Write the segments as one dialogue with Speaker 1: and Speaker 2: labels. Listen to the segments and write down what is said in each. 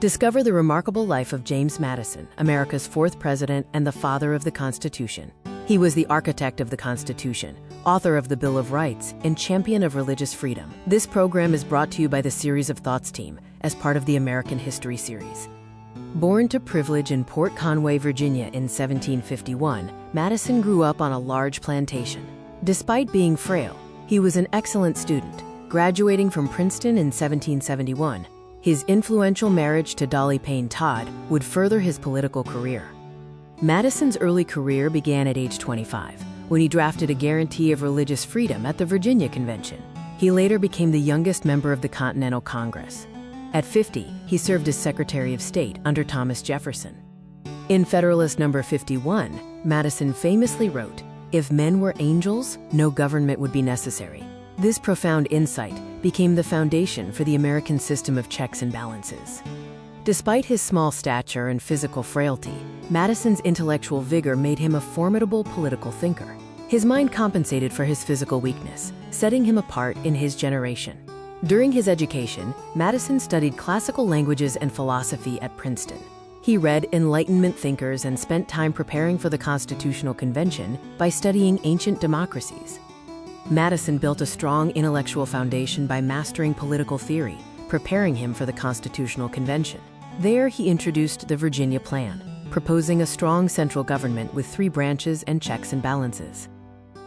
Speaker 1: Discover the remarkable life of James Madison, America's fourth president and the father of the Constitution. He was the architect of the Constitution, author of the Bill of Rights, and champion of religious freedom. This program is brought to you by the Series of Thoughts team as part of the American History series. Born to privilege in Port Conway, Virginia in 1751, Madison grew up on a large plantation. Despite being frail, he was an excellent student, graduating from Princeton in 1771. His influential marriage to Dolley Todd would further his political career. Madison's early career began at age 25, when he drafted a guarantee of religious freedom at the Virginia Convention. He later became the youngest member of the Continental Congress. At 50, he served as Secretary of State under Thomas Jefferson. In Federalist No. 51, Madison famously wrote, "If men were angels, no government would be necessary." This profound insight became the foundation for the American system of checks and balances. Despite his small stature and physical frailty, Madison's intellectual vigor made him a formidable political thinker. His mind compensated for his physical weakness, setting him apart in his generation. During his education, Madison studied classical languages and philosophy at Princeton. He read Enlightenment thinkers and spent time preparing for the Constitutional Convention by studying ancient democracies. Madison built a strong intellectual foundation by mastering political theory, preparing him for the Constitutional Convention. There, he introduced the Virginia Plan, proposing a strong central government with 3 branches and checks and balances.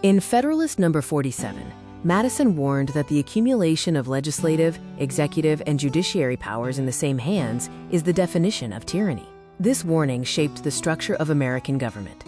Speaker 1: In Federalist No. 47, Madison warned that the accumulation of legislative, executive, and judiciary powers in the same hands is the definition of tyranny. This warning shaped the structure of American government.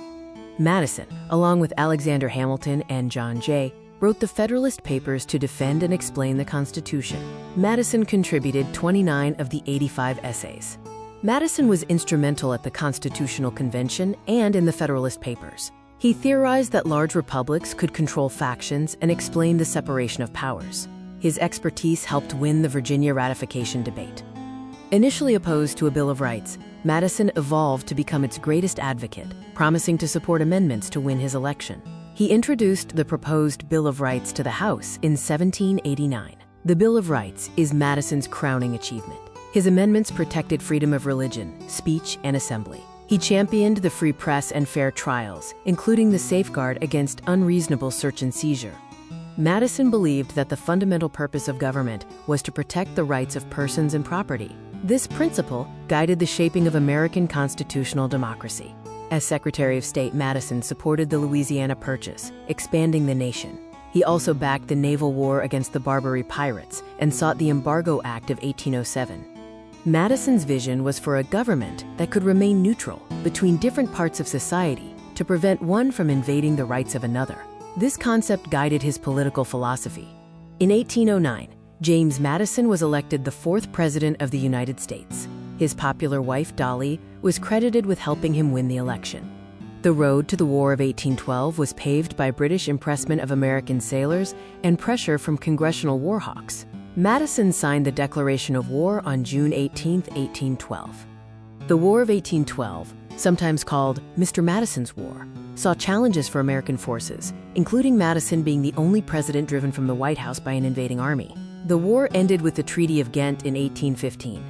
Speaker 1: Madison, along with Alexander Hamilton and John Jay, wrote the Federalist Papers to defend and explain the Constitution. Madison contributed 29 of the 85 essays. Madison was instrumental at the Constitutional Convention and in the Federalist Papers. He theorized that large republics could control factions and explain the separation of powers. His expertise helped win the Virginia ratification debate. Initially opposed to a Bill of Rights, Madison evolved to become its greatest advocate, promising to support amendments to win his election. He introduced the proposed Bill of Rights to the House in 1789. The Bill of Rights is Madison's crowning achievement. His amendments protected freedom of religion, speech, and assembly. He championed the free press and fair trials, including the safeguard against unreasonable search and seizure. Madison believed that the fundamental purpose of government was to protect the rights of persons and property. This principle guided the shaping of American constitutional democracy. As Secretary of State, Madison supported the Louisiana Purchase, expanding the nation. He also backed the naval war against the Barbary pirates and sought the Embargo Act of 1807. Madison's vision was for a government that could remain neutral between different parts of society to prevent one from invading the rights of another. This concept guided his political philosophy. In 1809, James Madison was elected the 4th President of the United States. His popular wife, Dolley, was credited with helping him win the election. The road to the War of 1812 was paved by British impressment of American sailors and pressure from congressional war hawks. Madison signed the Declaration of War on June 18, 1812. The War of 1812, sometimes called Mr. Madison's War, saw challenges for American forces, including Madison being the only president driven from the White House by an invading army. The war ended with the Treaty of Ghent in 1815.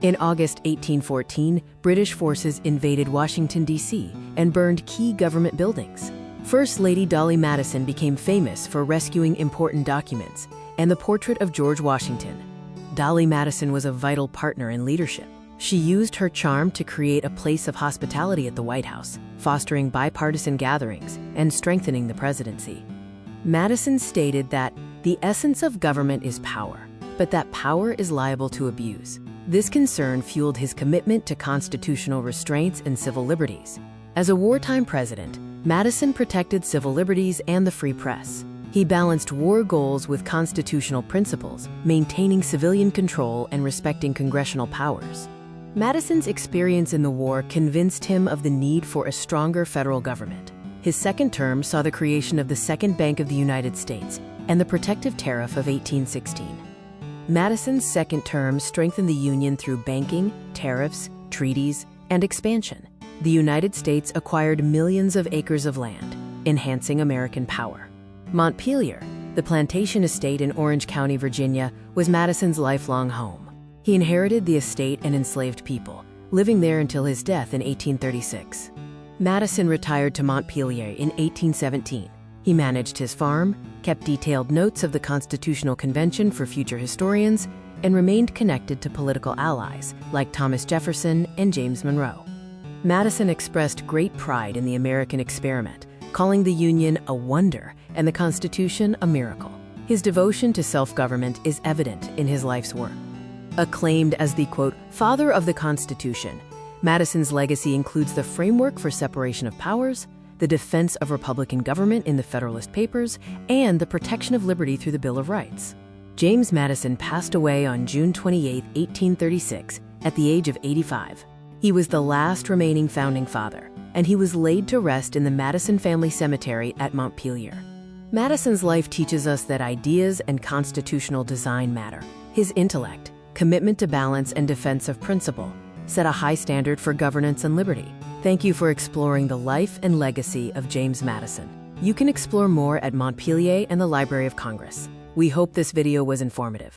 Speaker 1: In August 1814, British forces invaded Washington, D.C. and burned key government buildings. First Lady Dolley Madison became famous for rescuing important documents and the portrait of George Washington. Dolley Madison was a vital partner in leadership. She used her charm to create a place of hospitality at the White House, fostering bipartisan gatherings and strengthening the presidency. Madison stated that the essence of government is power, but that power is liable to abuse. This concern fueled his commitment to constitutional restraints and civil liberties. As a wartime president, Madison protected civil liberties and the free press. He balanced war goals with constitutional principles, maintaining civilian control and respecting congressional powers. Madison's experience in the war convinced him of the need for a stronger federal government. His second term saw the creation of the Second Bank of the United States and the Protective Tariff of 1816. Madison's second term strengthened the Union through banking, tariffs, treaties, and expansion. The United States acquired millions of acres of land, enhancing American power. Montpelier, the plantation estate in Orange County, Virginia, was Madison's lifelong home. He inherited the estate and enslaved people, living there until his death in 1836. Madison retired to Montpelier in 1817. He managed his farm, kept detailed notes of the Constitutional Convention for future historians, and remained connected to political allies like Thomas Jefferson and James Monroe. Madison expressed great pride in the American experiment, calling the Union a wonder and the Constitution a miracle. His devotion to self-government is evident in his life's work. Acclaimed as the, quote, father of the Constitution, Madison's legacy includes the framework for separation of powers, the defense of Republican government in the Federalist Papers, and the protection of liberty through the Bill of Rights. James Madison passed away on June 28, 1836, at the age of 85. He was the last remaining founding father, and he was laid to rest in the Madison family cemetery at Montpelier. Madison's life teaches us that ideas and constitutional design matter. His intellect, commitment to balance and defense of principle, set a high standard for governance and liberty. Thank you for exploring the life and legacy of James Madison. You can explore more at Montpelier and the Library of Congress. We hope this video was informative.